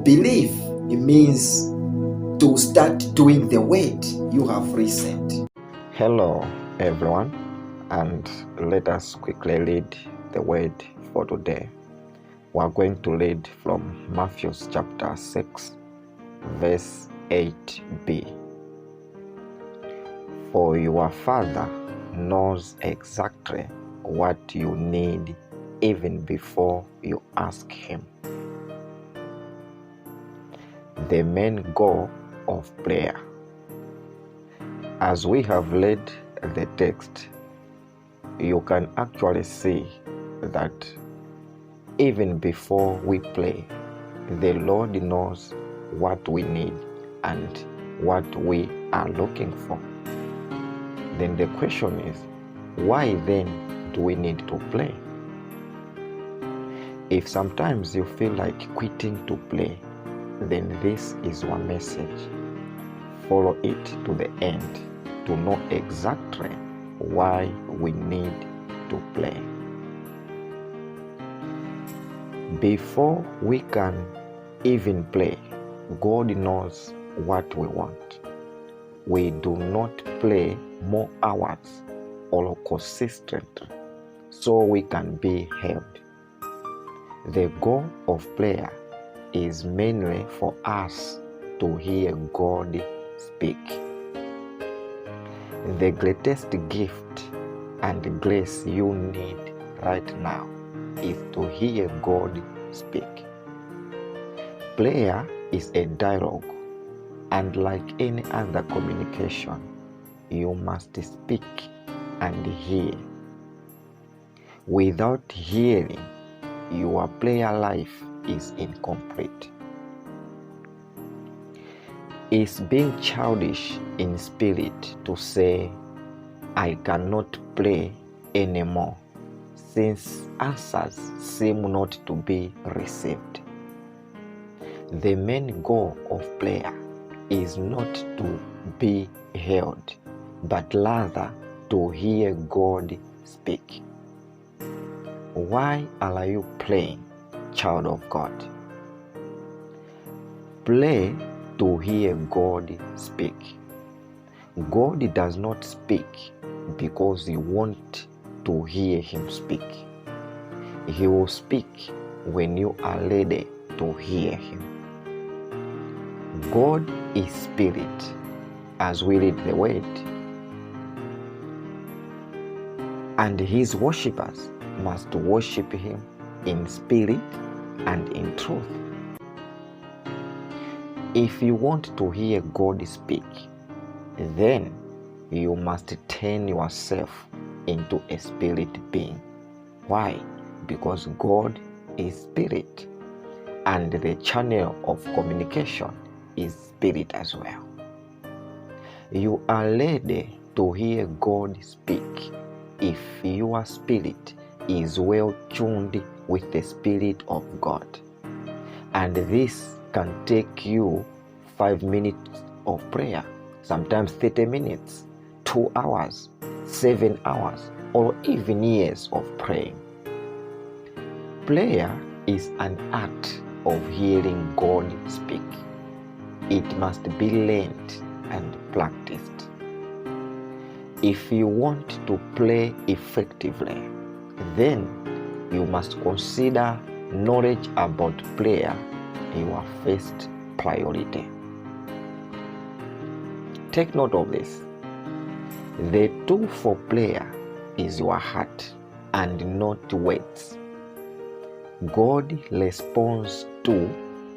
believe means to start doing the word you have received. Hello everyone, and let us quickly read the word for today. We are going to read from Matthew chapter 6 verse 8b. For your Father knows exactly what you need even before you ask Him. The main goal of prayer. As we have read the text, you can actually see that even before we pray, the Lord knows what we need and what we are looking for. Then the question is, why then do we need to pray? If sometimes you feel like quitting to pray, then this is our message. Follow it to the end to know exactly why we need to pray. Before we can even pray, God knows what we want. We do not pray more hours or consistently so we can be helped. The goal of prayer is mainly for us to hear God speak. The greatest gift and grace you need right now is to hear God speak. Prayer is a dialogue, and like any other communication, you must speak and hear. Without hearing, your prayer life is incomplete. It's being childish in spirit to say, I cannot pray anymore, since answers seem not to be received. The main goal of prayer is not to be heard, but rather to hear God speak. Why are you praying, child of God? Pray to hear God speak. God does not speak because you want to hear Him speak. He will speak when you are ready to hear Him. God is spirit, as we read the word, and His worshippers must worship Him in spirit and in truth. If you want to hear God speak, then you must turn yourself into a spirit being. Why? Because God is spirit, and the channel of communication is spirit as well. You are ready to hear God speak if your spirit is well tuned with the Spirit of God. And this can take you 5 minutes of prayer, sometimes 30 minutes, 2 hours, 7 hours, or even years of praying. Prayer is an art of hearing God speak. It must be learned and practiced. If you want to pray effectively, then you must consider knowledge about prayer your first priority. Take note of this. The tool for prayer is your heart and not words. God responds to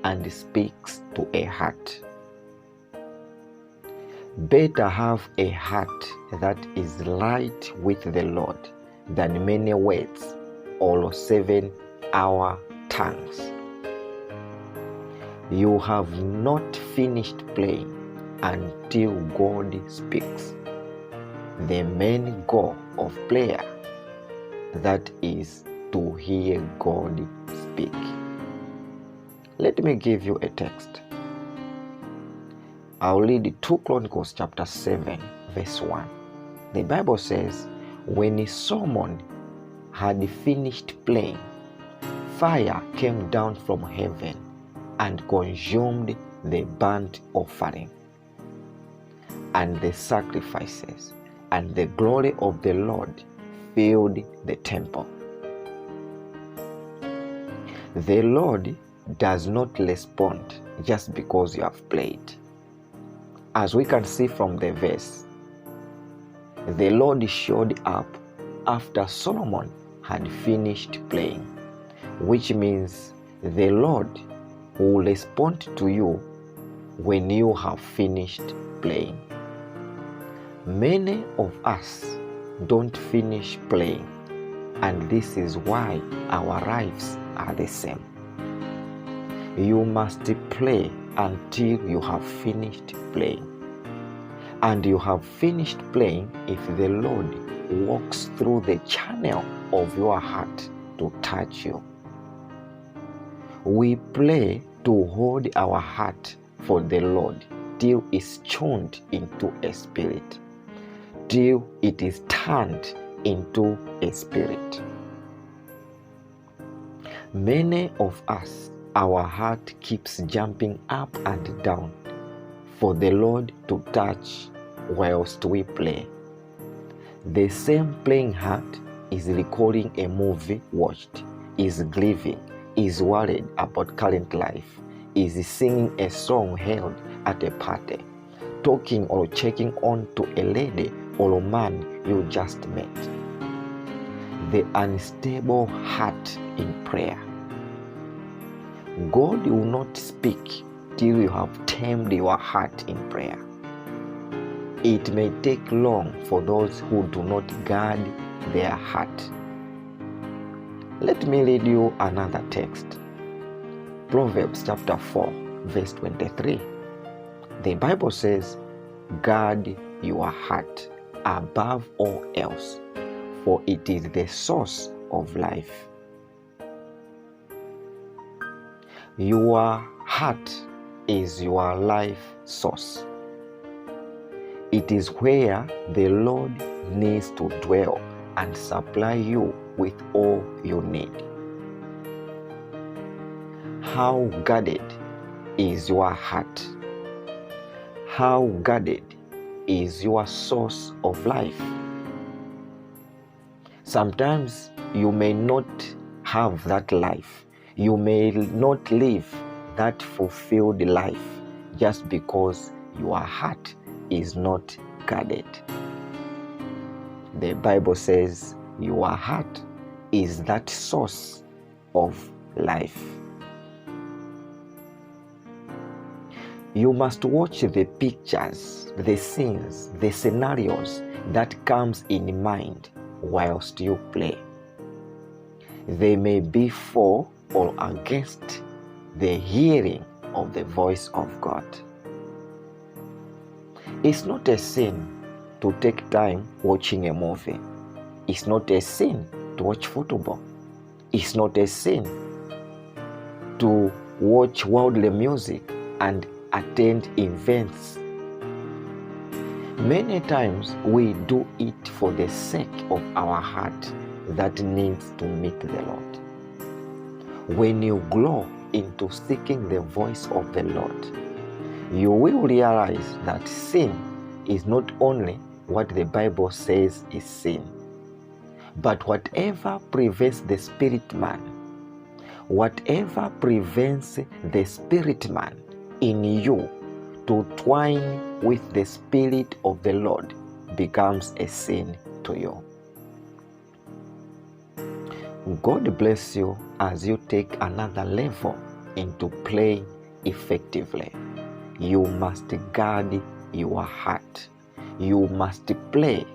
and speaks to a heart. Better have a heart that is right with the Lord than many words or 7-hour tongues. You have not finished praying until God speaks. The main goal of prayer, that is to hear God speak. Let me give you a text. I'll read 2 Chronicles chapter 7 verse 1. The Bible says, when Solomon had finished praying, fire came down from heaven and consumed the burnt offering and the sacrifices, and the glory of the Lord filled the temple. The Lord does not respond just because you have played. As we can see from the verse, the Lord showed up after Solomon had finished playing, which means the Lord will respond to you when you have finished playing. Many of us don't finish playing, and this is why our lives are the same. You must play until you have finished playing. And you have finished playing if the Lord walks through the channel of your heart to touch you. We play to hold our heart for the Lord till it's tuned into a spirit, till it is turned into a spirit. Many of us, our heart keeps jumping up and down for the Lord to touch whilst we play. The same playing heart is recalling a movie watched, is grieving, is worried about current life, is singing a song held at a party, talking or checking on to a lady or a man you just met. The unstable heart in prayer. God will not speak till you have tamed your heart in prayer. It may take long for those who do not guard their heart. Let me read you another text. Proverbs chapter 4, verse 23. The Bible says, "Guard your heart above all else, for it is the source of life." Your heart is your life source. It is where the Lord needs to dwell and supply you with all you need. How guarded is your heart? How guarded is your source of life? Sometimes you may not have that life. You may not live that fulfilled life just because your heart is not guarded. The Bible says your heart is that source of life. You must watch the pictures, the scenes, the scenarios that comes in mind whilst you play. They may be for or against the hearing of the voice of God. It's not a sin to take time watching a movie. It's not a sin to watch football. It's not a sin to watch worldly music and attend events. Many times we do it for the sake of our heart that needs to meet the Lord. When you grow into seeking the voice of the Lord, you will realize that sin is not only what the Bible says is sin, but whatever prevents the spirit man, whatever prevents the spirit man in you to twine with the Spirit of the Lord becomes a sin to you. God bless you as you take another level into playing effectively. You must guard your heart. You must play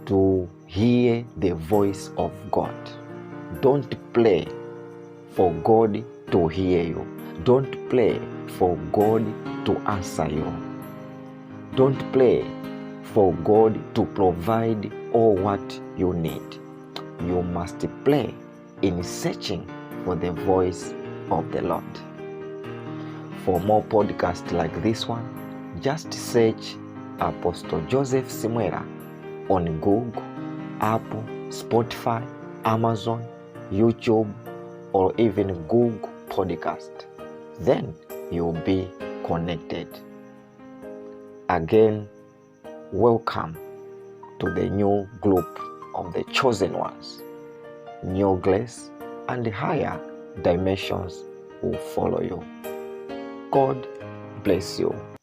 to hear the voice of God. Don't play for God to hear you. Don't play for God to answer you. Don't play for God to provide all what you need. You must play in searching for the voice of the Lord. For more podcasts like this one, just search Apostle Joseph Simwela on Google, Apple, Spotify, Amazon, YouTube, or even Google Podcast. then you'll be connected. Again, welcome to the new group of the chosen ones. New grace and higher dimensions will follow you. God bless you.